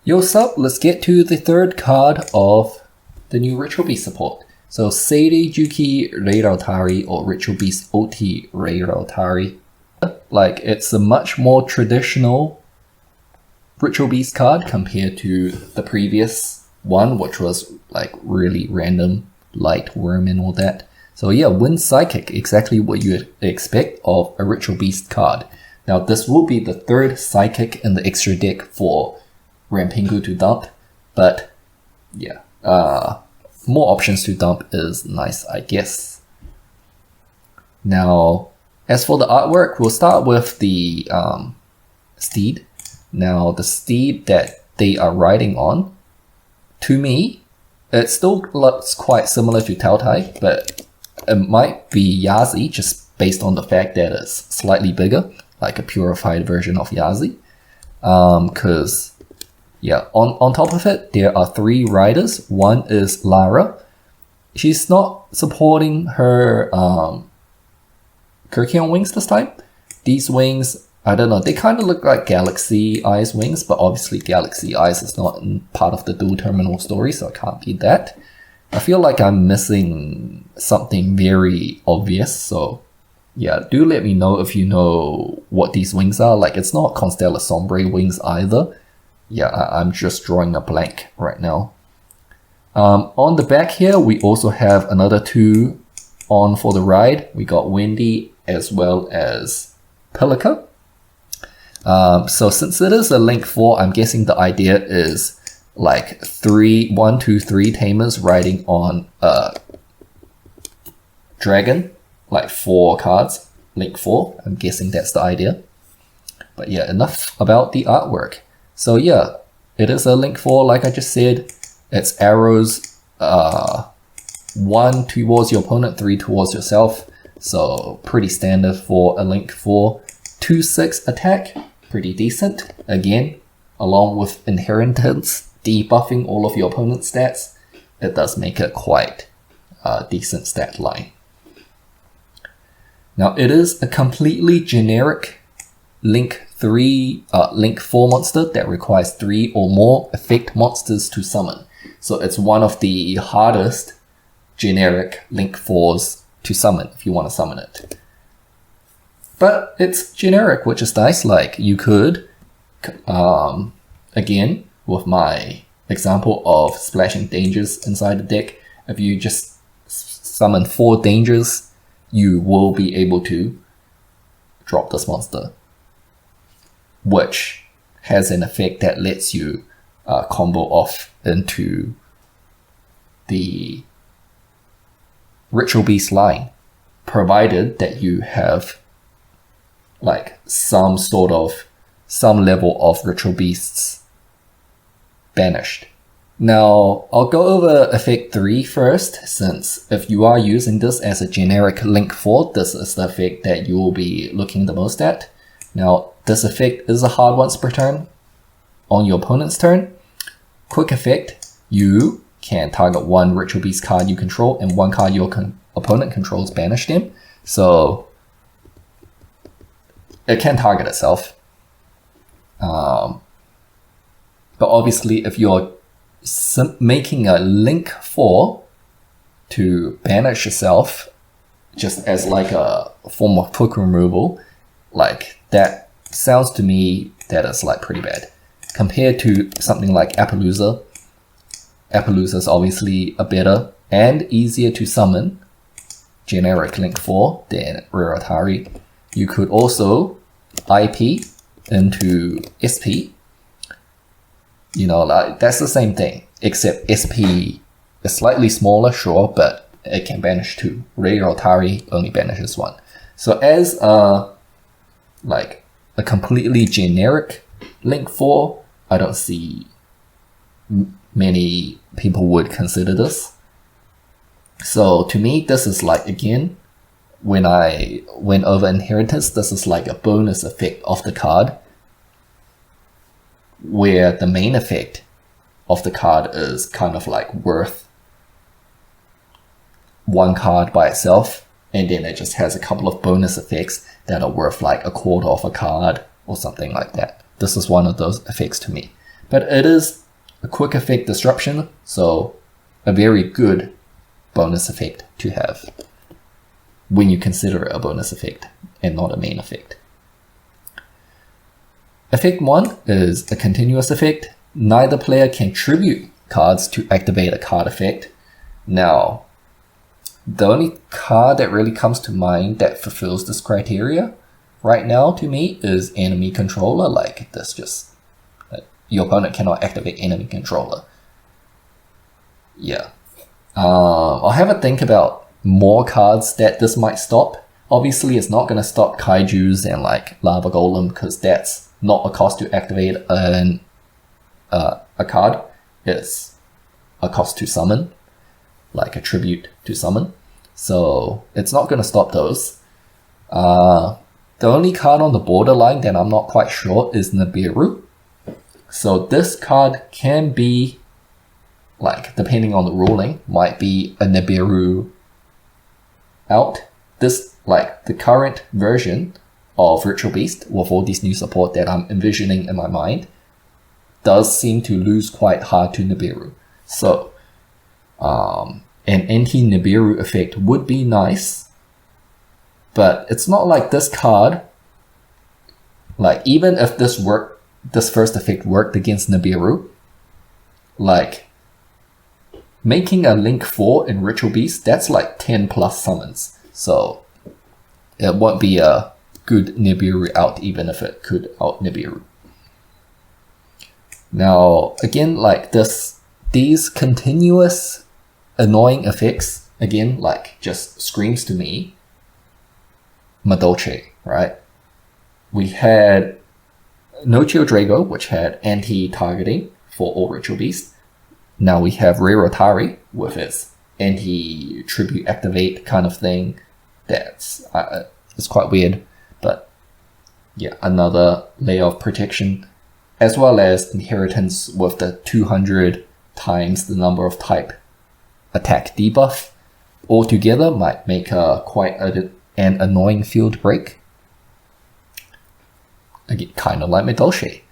Yo sup, let's get to the third card of the new Ritual Beast support. So Ulti-Reirautari or Ritual Beast Ulti-Reirautari. Like, it's a much more traditional Ritual Beast card compared to the previous one, which was like really random, light worm and all that. So yeah, Wind Psychic, exactly what you'd expect of a Ritual Beast card. Now this will be the third Psychic in the extra deck for Rampingu to dump, but yeah, more options to dump is nice, I guess. Now, as for the artwork, we'll start with the steed. Now, the steed that they are riding on, to me, it still looks quite similar to Tautai, but it might be Yazi just based on the fact that it's slightly bigger, like a purified version of Yazi. Because yeah, on top of it, there are 3 riders. One is Lara. She's not supporting her Kirkion wings this time. These wings, I don't know, they kind of look like Galaxy Eyes wings, but obviously Galaxy Eyes is not part of the dual terminal story, so it can't be that. I feel like I'm missing something very obvious, so yeah, do let me know if you know what these wings are. Like, it's not Constella Sombre wings either. Yeah, I'm just drawing a blank right now. On the back here, we also have another 2 on for the ride. We got Wendy as well as Pelica. So since it is a Link 4, I'm guessing the idea is like 1, 2, 3 tamers riding on a dragon, like 4 cards, Link 4. I'm guessing that's the idea. But yeah, enough about the artwork. So yeah, it is a Link 4, like I just said. It's arrows, 1 towards your opponent, 3 towards yourself. So pretty standard for a Link 4. 2/6 attack, pretty decent. Again, along with Inheritance, debuffing all of your opponent's stats, it does make it quite a decent stat line. Now it is a completely generic Link 4 monster that requires 3 or more effect monsters to summon. So it's one of the hardest generic Link 4s to summon if you want to summon it. But it's generic, which is nice. Like, you could, again, with my example of splashing dangers inside the deck, if you just summon 4 dangers, you will be able to drop this monster, which has an effect that lets you combo off into the Ritual Beast line, provided that you have like some level of Ritual Beasts banished. Now, I'll go over effect 3 first, since if you are using this as a generic Link 4, this is the effect that you will be looking the most at. Now, this effect is a hard once per turn on your opponent's turn. Quick effect, you can target 1 Ritual Beast card you control and 1 card your opponent controls, banish them. So it can target itself. But obviously, if you're making a Link 4 to banish yourself, just as like a form of hook removal, like that sounds to me that is like pretty bad. Compared to something like Appaloosa, Appaloosa is obviously a better and easier to summon generic Link 4 than Reirautari. You could also IP into SP. You know, like, that's the same thing, except SP is slightly smaller, sure, but it can banish 2. Reirautari only banishes 1. So as like a completely generic Link 4, I don't see many people would consider this. So to me, this is like, again, when I went over Inheritance, this is like a bonus effect of the card, where the main effect of the card is kind of like worth 1 card by itself, and then it just has a couple of bonus effects that are worth like a quarter of a card or something like that. This is one of those effects to me. But it is a quick effect disruption, so a very good bonus effect to have when you consider it a bonus effect and not a main effect. Effect 1 is a continuous effect. Neither player can tribute cards to activate a card effect. Now, the only card that really comes to mind that fulfills this criteria right now to me is enemy controller. Like this, just your opponent cannot activate enemy controller. Yeah. I'll have a think about more cards that this might stop. Obviously, it's not going to stop kaijus and like lava golem, because that's not a cost to activate a card. It's a cost to summon, like a tribute to summon. So it's not going to stop those. The only card on the borderline that I'm not quite sure is Nibiru. So this card can be, like, depending on the ruling, might be a Nibiru out. This, like, the current version of Ritual Beast with all these new support that I'm envisioning in my mind does seem to lose quite hard to Nibiru. So an anti-Nibiru effect would be nice, but it's not like this card, like, even if this first effect worked against Nibiru, like, making a Link 4 in Ritual Beast, that's like 10 plus summons. So it won't be a good Nibiru out, even if it could out Nibiru. Now, again, like these continuous annoying effects, again, like, just screams to me Madolche, right? We had Nochio Drago, which had anti-targeting for all Ritual Beasts. Now we have Reirautari with its anti-tribute activate kind of thing. That's it's quite weird, but yeah, another layer of protection, as well as Inheritance with the 200 times the number of type attack debuff. Altogether might make quite an annoying field break. Again, kind of like Madolche.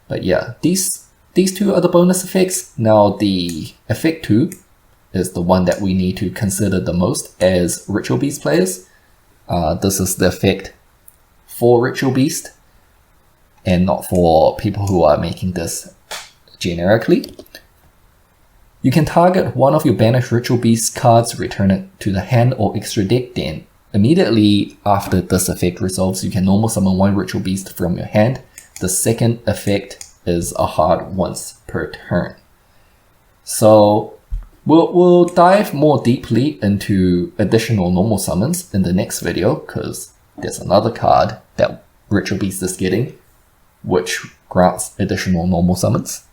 But yeah, these two are the bonus effects. Now the effect 2 is the one that we need to consider the most as Ritual Beast players. This is the effect for Ritual Beast and not for people who are making this generically. You can target one of your banished Ritual Beast cards, return it to the hand or extra deck, then immediately after this effect resolves, you can normal summon one Ritual Beast from your hand. The second effect is a hard once per turn. So we'll dive more deeply into additional normal summons in the next video, because there's another card that Ritual Beast is getting, which grants additional normal summons.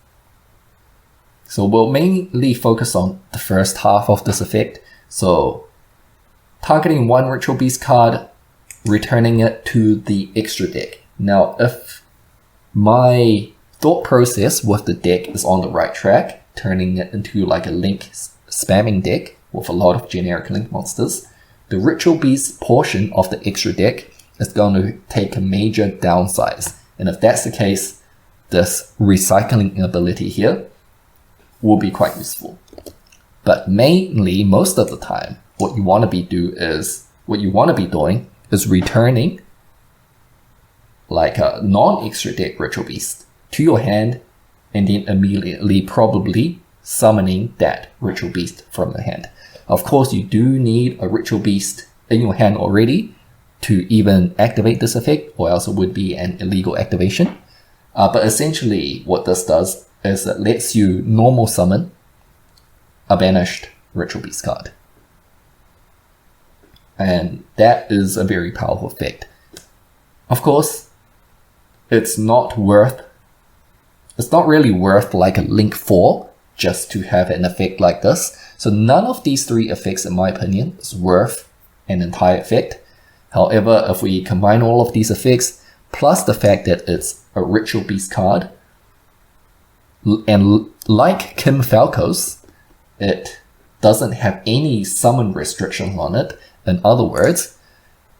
So we'll mainly focus on the first half of this effect. So targeting one Ritual Beast card, returning it to the extra deck. Now, if my thought process with the deck is on the right track, turning it into like a Link spamming deck with a lot of generic Link monsters, the Ritual Beast portion of the extra deck is going to take a major downsize. And if that's the case, this recycling ability here will be quite useful. But mainly, most of the time, what you want to be doing is returning like a non-extra deck Ritual Beast to your hand, and then immediately probably summoning that Ritual Beast from the hand. Of course, you do need a Ritual Beast in your hand already to even activate this effect, or else it would be an illegal activation. But essentially what this does is it lets you normal summon a banished Ritual Beast card. And that is a very powerful effect. Of course, it's not really worth like a Link 4 just to have an effect like this. So none of these three effects, in my opinion, is worth an entire effect. However, if we combine all of these effects, plus the fact that it's a Ritual Beast card, and like Kim Falco's, it doesn't have any summon restrictions on it. In other words,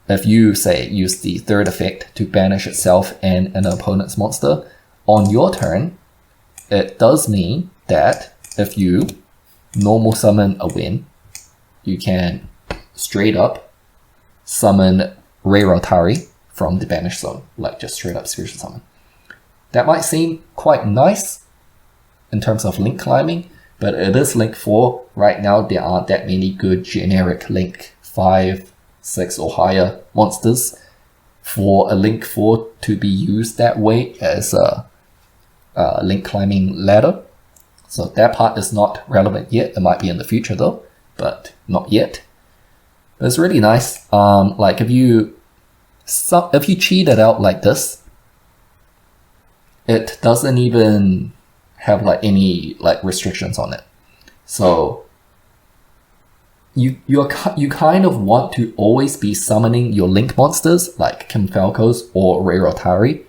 if you, say, use the third effect to banish itself and an opponent's monster, on your turn, it does mean that if you normal summon a win, you can straight up summon Reirautari from the banished zone, like just straight up spiritual summon. That might seem quite nice in terms of link climbing, but it is link 4. Right now, there aren't that many good generic link 5, 6 or higher monsters for a link 4 to be used that way as a link climbing ladder. So that part is not relevant yet. It might be in the future though, but not yet. But it's really nice. Like if you cheat it out like this, it doesn't even have like any like restrictions on it. So you kind of want to always be summoning your link monsters like Kimfalcos or Reirautari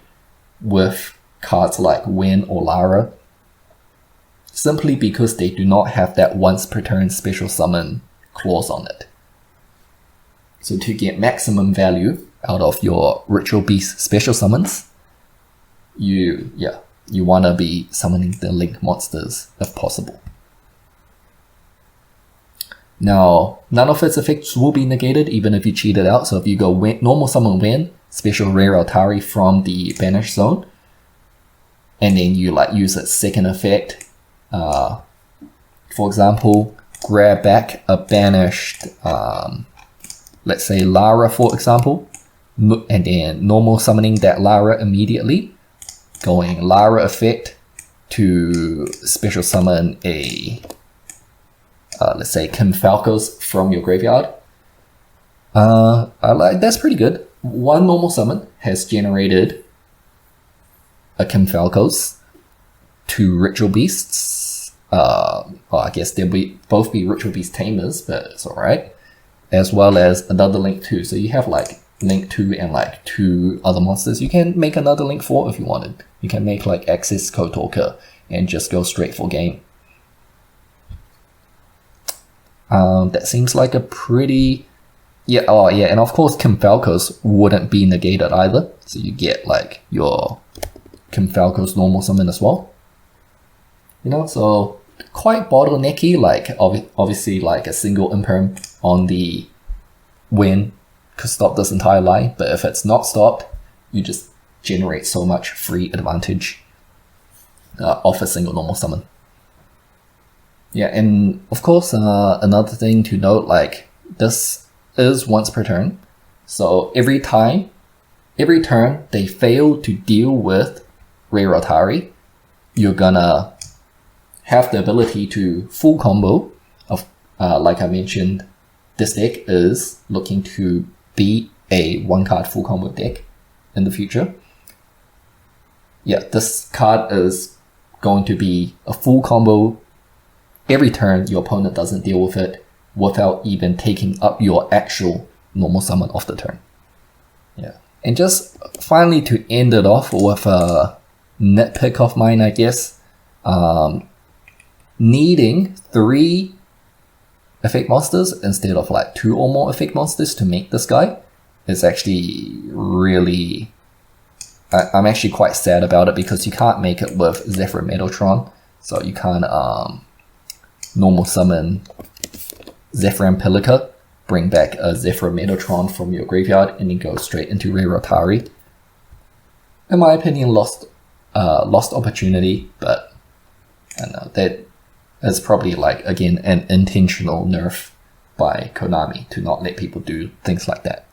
with cards like Win or Lara, simply because they do not have that once per turn special summon clause on it. So to get maximum value out of your Ritual Beast special summons, you want to be summoning the link monsters if possible. Now, none of its effects will be negated even if you cheat it out. So if you go normal summon Win, special Reirautari from the banished zone, and then you like use its second effect, for example, grab back a banished, let's say Lara for example, and then normal summoning that Lara immediately, going Lara effect to special summon a, let's say Kimfalcos from your graveyard. That's pretty good. One normal summon has generated a Kimfalcos, 2 Ritual Beasts. Well, I guess they'll both be Ritual Beast Tamers, but it's alright. As well as another Link 2. So you have like Link 2 and like 2 other monsters. You can make another Link 4 if you wanted. You can make like Axis Kotoka and just go straight for game. That seems like a pretty... Yeah, oh yeah, and of course Kimfalcos wouldn't be negated either. So you get like your Kimfalcos normal summon as well. You know, so quite bottlenecky, like obviously like a single imperm on the Win could stop this entire line, but if it's not stopped, you just generate so much free advantage off a single normal summon. Yeah, and of course another thing to note, like this is once per turn, so every turn they fail to deal with Reirautari, you're gonna have the ability to full combo of, like I mentioned, this deck is looking to be a 1-card full combo deck in the future. Yeah, this card is going to be a full combo every turn your opponent doesn't deal with it without even taking up your actual normal summon of the turn. Yeah, and just finally to end it off with a nitpick of mine, I guess, needing 3 effect monsters instead of like 2 or more effect monsters to make this guy is actually really... I'm actually quite sad about it, because you can't make it with Zephyr Metatron, so you can't normal summon Zephyr Pilica, bring back a Zephyr Metatron from your graveyard, and then go straight into Reirautari. In my opinion, lost opportunity, but I don't know, that is probably like, again, an intentional nerf by Konami to not let people do things like that.